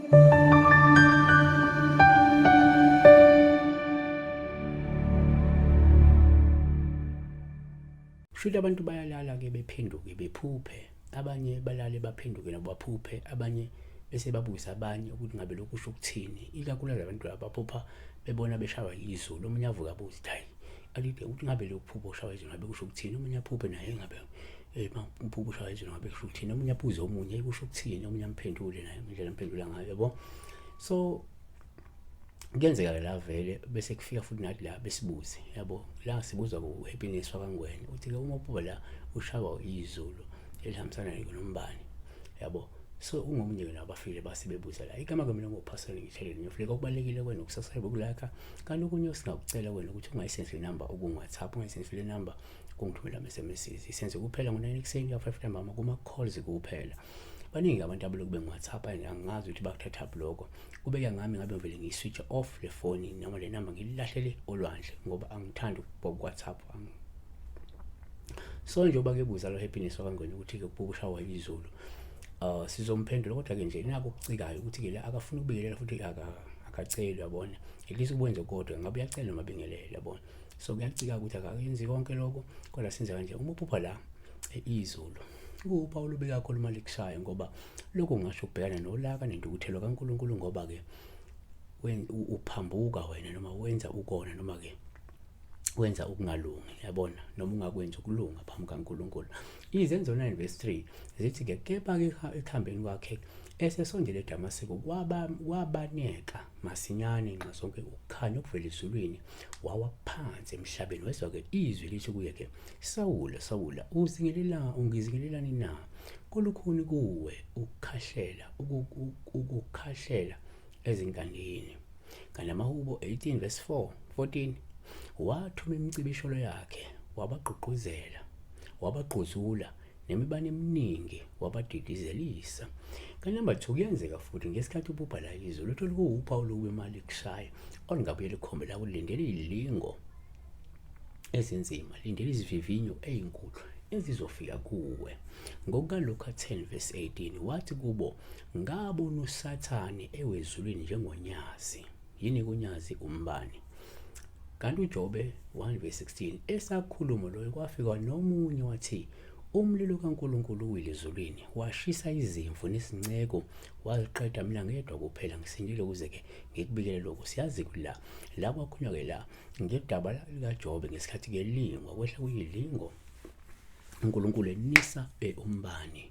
Shuthi abantu bayalala-ke bephenduke bephuphe, abanye balale baphenduke nabo baphuphe, abanye bese babuza abanye ukuthi ngabe lokhu kusho ukuthini. Ikakhulukazi abantu abaphupha bebona beshawa izulu, omunye avuka abuze ukuthi hayi alide ukuthi ngabe lokhu phupho ushawa izulu ngabe kusho ukuthini. Omunye aphuphe naye ngabe uphupho ushawa izulu ngabe kusho ukuthini. Omunye abuze omunye kusho ukuthini, omunye amphendule naye indlela amphendula ngayo, yabo. So kuyenzeka la vele bese kufika futhi nathi la besibuze, yabo. La sibuza ku-Happiness wakwaNgwenya ukuthi-ke uma uphupha la ushawa izulu elihambisana nombani, yabo. So ungomunye-ke nabafile basibebuza la igama kamina ngoPastor ngitheleni ngifike okubalekile kwena ukusubscribe ukulike, kanti okunye singakucela wena ukuthi ungayisense number ku-WhatsApp, ungayisense number kungithumela ama-SMSs, isenze kuphela ngo9 ekuseni ka 5 ntambama kuma calls kuphela. Baningi abantu abaloku bengu-WhatsApp angazi ukuthi bakuthatha bloko kubeka ngami ngabe ngivele ngiyi-switch off le phone noma le number ngililahlele olwandle ngoba angithandi ukubuka WhatsApp. So njengoba kebuza lo Happiness wakwaNgwenya ukuthi-ke kubuka ushawa izulu, sizomphendula kodwa-ke nje nako okucikayo ukuthi-ke la akafuna ukubikelela futhi akaceli, yabona. At least ukwenze kodwa ngabe uyacela noma bingelele, yabona. So kuyacika ukuthi akayenzi konke lokho kodwa senze kanje uma uphupha la izulu kuwuphawu lubi kakhulu uma likushaya ngoba lokho ngisho ukubhekana nolaka nentukuthelo kaNkulunkulu ngoba-ke uphambuka wena noma wenza ukona noma-ke wenza ukungalungi, yabona, noma ungakwenza ukulunga phambi kaNkulunkulu. Izenzo 9:3 zithi-ke kepha-ke ekuhambeni kwakhe esesondele eDamaseko kwabaneka masinyane nxa sonke ukukhanya okuvela ezulwini wawa phansi emhlabeni. Wezwa-ke izwi lithi kuye-ke, Sawula, Sawula, ungizingelelani na? Kulukhuni kuwe ukukhahlela ezinkandini. Kanti amaHubo 18:14 wathuma imicibisholo yakhe wabagqugquzela, wabagquzula nemibane eminingi wabadidizelisa. Kanti number 2 kuyenzeka futhi ngesikhathi uphupha la izulu uthole kuwuphawu lokuba imali kushaya olungabuye likhombela ulindele izilingo ezinzima, lindele izivivinyo ezinkulu ezizofika kuwe. NgokukaLuka 10:18 wathi kubo, ngabona uSathane ewezulwini njengonyazi. Yini kunyazi? Umbani. Kanti uJobe 1:16 esakhuluma loyo kwafika nomunye wathi, umlilo kaNkulunkulu uwile ezulwini washisa izimvu nesinceko waziqeda, mina ngedwa kuphela ngisindile ukuze-ke ngikubikele lokhu. Siyazi la kwakhulunywa-ke la ngedaba likaJobe ngesikhathi-ke lingwa kwehla kuyilingo uNkulunkulu enisa umbani.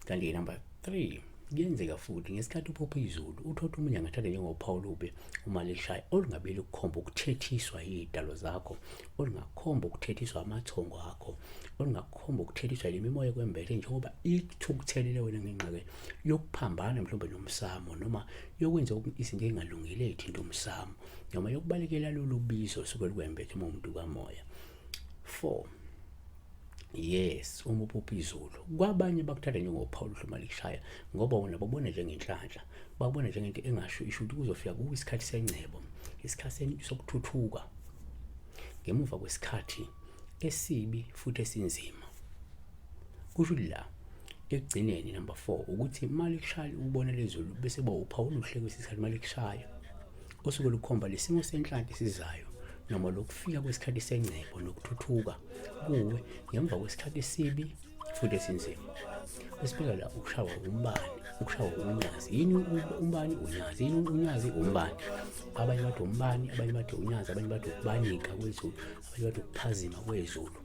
Kanti number 3 kuyenzeka futhi ngesikhathi uphupha izulu uthotha umunye angathatha njengophawu lube uma lishaya olungabe lukhomba ukuthethiswa izidalo zakho, olungakhomba ukuthethiswa amathongo akho, olungakhomba ukuthethiswa lemimoya kwembele njengoba ithukuthelele wena ngenxa yokuphambana mhlawumbe nomsamo noma yokwenza izinto ezingalungile ezithinta umsamo noma yokubalekela lolu bizo suke lukwembethe umuntu kamoya. 4 yes, uma uphupha izulu kwabanye bakuthatha njengophawu uma likushaya ngoba wona babona njengenhlanhla, babona njengento engasho isho ukuthi kuzofika kuwo isikhathi sencebo, isikhathi sokuthuthuka ngemuva kwesikhathi esibi futhi esinzima. Kusho la ekugcineni number 4 ukuthi imali kushaya ubona lezulu bese uphawu oluhle kwesikhathi imali kushaya osuke lukhomba lesimo senhlanhla esizayo noma lokufika kwesikhathi sencebo nokuthuthuka kuwe ngemva kwesikhathi esibi futhi esinzima. Esibheka la ukushawa umbani, ukushawa unyazi. Yini umbani? Unyazi. Yini unyazi? Umbani. Abanye bathi umbani, abanye bathi unyazi, abanye bathi ukubanika kwezulu, abanye bathi ukuphazima kwezulu,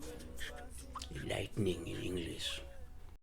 lightning in English.